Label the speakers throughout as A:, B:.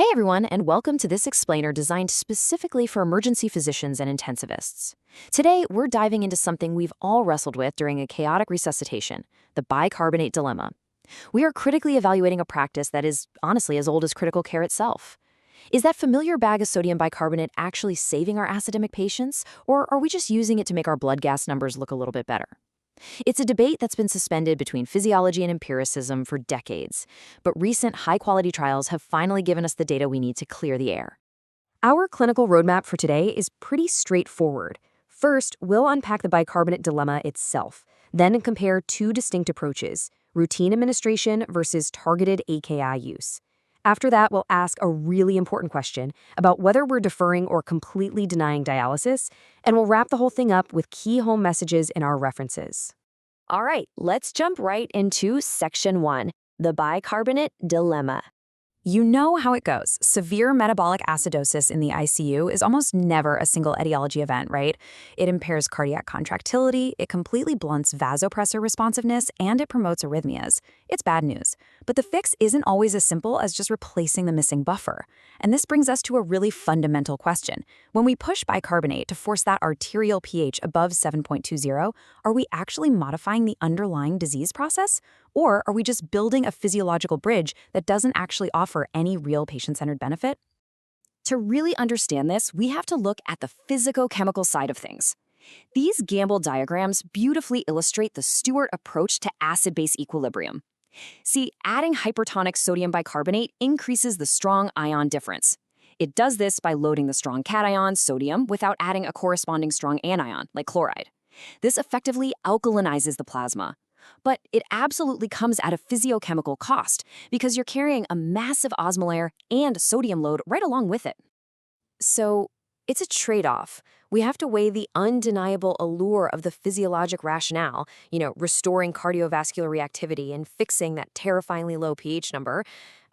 A: Hey everyone, and welcome to this explainer designed specifically for emergency physicians and intensivists. Today, we're diving into something we've all wrestled with during a chaotic resuscitation, the bicarbonate dilemma. We are critically evaluating a practice that is honestly as old as critical care itself. Is that familiar bag of sodium bicarbonate actually saving our acidemic patients, or are we just using it to make our blood gas numbers look a little bit better? It's a debate that's been suspended between physiology and empiricism for decades, but recent high-quality trials have finally given us the data we need to clear the air. Our clinical roadmap for today is pretty straightforward. First, we'll unpack the bicarbonate dilemma itself, then compare two distinct approaches, routine administration versus targeted AKI use. After that, we'll ask a really important question about whether we're deferring or completely denying dialysis, and we'll wrap the whole thing up with key home messages in our references. All right, let's jump right into Section 1, the bicarbonate dilemma. You know how it goes. Severe metabolic acidosis in the ICU is almost never a single etiology event, right? It impairs cardiac contractility, it completely blunts vasopressor responsiveness, and it promotes arrhythmias. It's bad news. But the fix isn't always as simple as just replacing the missing buffer. And this brings us to a really fundamental question. When we push bicarbonate to force that arterial pH above 7.20, are we actually modifying the underlying disease process? Or are we just building a physiological bridge that doesn't actually offer any real patient-centered benefit? To really understand this, we have to look at the physicochemical side of things. These Gamble diagrams beautifully illustrate the Stewart approach to acid-base equilibrium. See, adding hypertonic sodium bicarbonate increases the strong ion difference. It does this by loading the strong cation, sodium, without adding a corresponding strong anion, like chloride. This effectively alkalinizes the plasma. But it absolutely comes at a physiochemical cost because you're carrying a massive osmolar and sodium load right along with it. So it's a trade-off. We have to weigh the undeniable allure of the physiologic rationale, restoring cardiovascular reactivity and fixing that terrifyingly low pH number,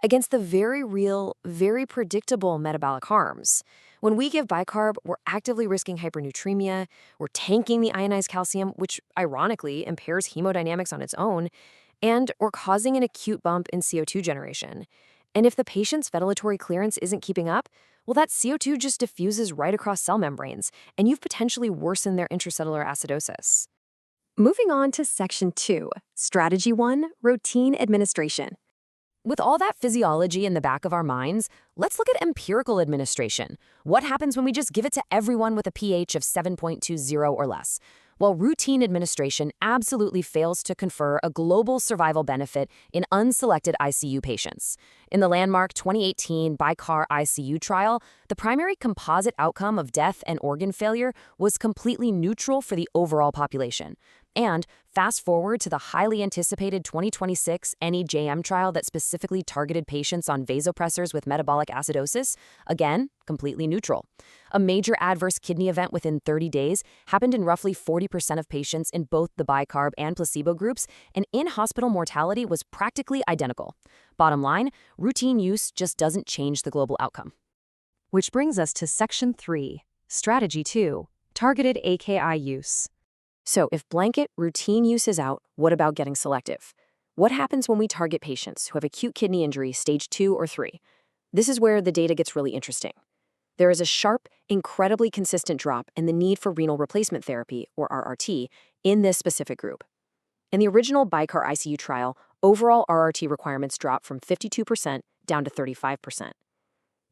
A: against the very real, very predictable metabolic harms. When we give bicarb, we're actively risking hypernatremia, we're tanking the ionized calcium, which ironically impairs hemodynamics on its own, and we're causing an acute bump in CO2 generation. And if the patient's ventilatory clearance isn't keeping up, well, that CO2 just diffuses right across cell membranes, and you've potentially worsened their intracellular acidosis. Moving on to Section 2, Strategy 1, Routine Administration. With all that physiology in the back of our minds, let's look at empirical administration. What happens when we just give it to everyone with a pH of 7.20 or less? Well, routine administration absolutely fails to confer a global survival benefit in unselected ICU patients. In the landmark 2018 BICAR ICU trial, the primary composite outcome of death and organ failure was completely neutral for the overall population. And fast forward to the highly anticipated 2026 NEJM trial that specifically targeted patients on vasopressors with metabolic acidosis, again, completely neutral. A major adverse kidney event within 30 days happened in roughly 40% of patients in both the bicarb and placebo groups, and in-hospital mortality was practically identical. Bottom line, routine use just doesn't change the global outcome. Which brings us to Section 3, Strategy 2, Targeted AKI Use. So if blanket routine use is out, what about getting selective? What happens when we target patients who have acute kidney injury stage 2 or 3? This is where the data gets really interesting. There is a sharp, incredibly consistent drop in the need for renal replacement therapy, or RRT, in this specific group. In the original BICAR ICU trial, overall RRT requirements dropped from 52% down to 35%.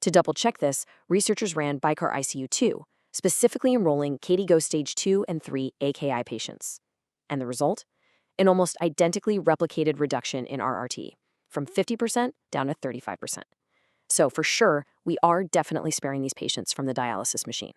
A: To double-check this, researchers ran BICAR ICU 2, specifically enrolling KDIGO stage 2 and 3 AKI patients. And the result? An almost identically replicated reduction in RRT, from 50% down to 35%. So for sure, we are definitely sparing these patients from the dialysis machine.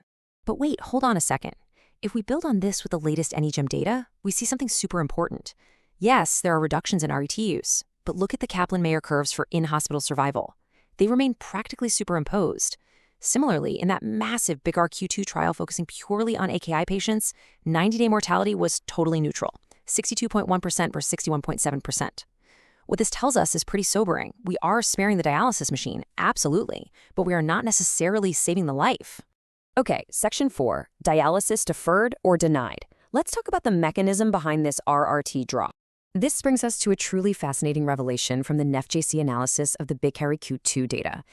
A: But wait, hold on a second. If we build on this with the latest NEJM data, we see something super important. Yes, there are reductions in RET use, but look at the Kaplan-Meier curves for in-hospital survival. They remain practically superimposed. Similarly, in that massive BICAR-Q2 trial focusing purely on AKI patients, 90-day mortality was totally neutral, 62.1% versus 61.7%. What this tells us is pretty sobering. We are sparing the dialysis machine, absolutely, but we are not necessarily saving the life. Okay, Section 4, Dialysis Deferred or Denied. Let's talk about the mechanism behind this RRT drop. This brings us to a truly fascinating revelation from the NephJC analysis of the BICAR-Q2 data.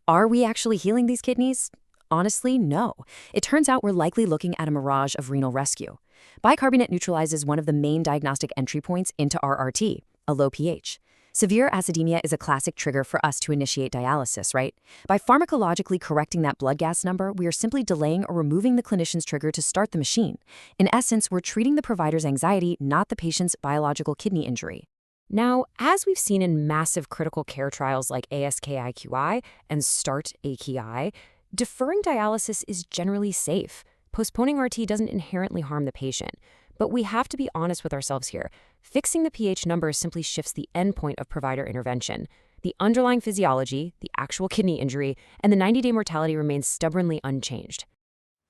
A: Are we actually healing these kidneys? Honestly, no. It turns out we're likely looking at a mirage of renal rescue. Bicarbonate neutralizes one of the main diagnostic entry points into RRT, a low pH. Severe acidemia is a classic trigger for us to initiate dialysis, right? By pharmacologically correcting that blood gas number, we are simply delaying or removing the clinician's trigger to start the machine. In essence, we're treating the provider's anxiety, not the patient's biological kidney injury. Now, as we've seen in massive critical care trials like ASK-IQI and START-AKI, deferring dialysis is generally safe. Postponing RT doesn't inherently harm the patient. But we have to be honest with ourselves here. Fixing the pH number simply shifts the endpoint of provider intervention. The underlying physiology, the actual kidney injury, and the 90-day mortality remains stubbornly unchanged.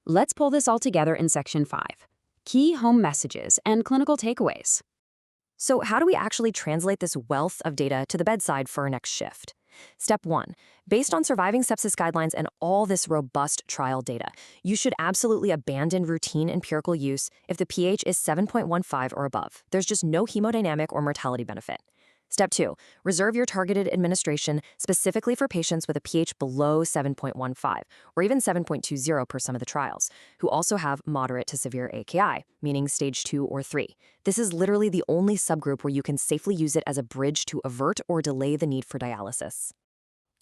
A: Let's pull this all together in Section 5. Key home messages and clinical takeaways. So how do we actually translate this wealth of data to the bedside for our next shift? Step 1. Based on surviving sepsis guidelines and all this robust trial data, you should absolutely abandon routine empirical use if the pH is 7.15 or above. There's just no hemodynamic or mortality benefit. Step 2. Reserve your targeted administration specifically for patients with a pH below 7.15 or even 7.20 per some of the trials, who also have moderate to severe AKI, meaning stage 2 or 3. This is literally the only subgroup where you can safely use it as a bridge to avert or delay the need for dialysis.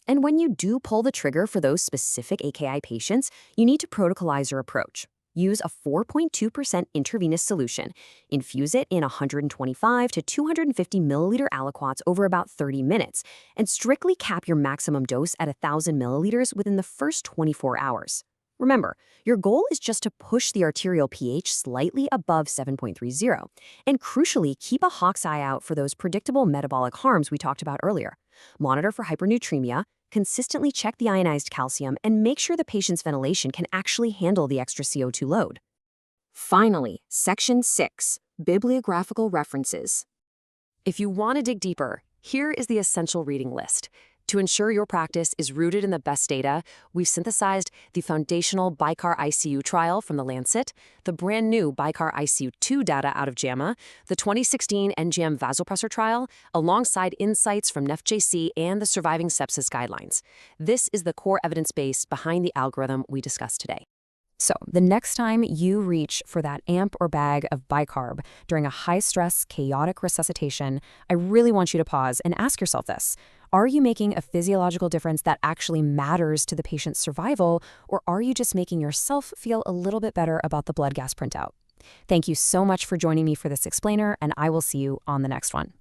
A: And when you do pull the trigger for those specific AKI patients, you need to protocolize your approach. Use a 4.2% intravenous solution. Infuse it in 125 to 250 milliliter aliquots over about 30 minutes, and strictly cap your maximum dose at 1,000 milliliters within the first 24 hours. Remember, your goal is just to push the arterial pH slightly above 7.30, and crucially, keep a hawk's eye out for those predictable metabolic harms we talked about earlier. Monitor for hypernatremia, consistently check the ionized calcium, and make sure the patient's ventilation can actually handle the extra CO2 load. Finally, Section 6, Bibliographical References. If you want to dig deeper, here is the essential reading list. To ensure your practice is rooted in the best data, we've synthesized the foundational BICAR ICU trial from The Lancet, the brand new BICAR ICU-2 data out of JAMA, the 2016 NGM vasopressor trial, alongside insights from NephJC and the surviving sepsis guidelines. This is the core evidence base behind the algorithm we discussed today. So, the next time you reach for that amp or bag of bicarb during a high-stress, chaotic resuscitation, I really want you to pause and ask yourself this. Are you making a physiological difference that actually matters to the patient's survival, or are you just making yourself feel a little bit better about the blood gas printout? Thank you so much for joining me for this explainer, and I will see you on the next one.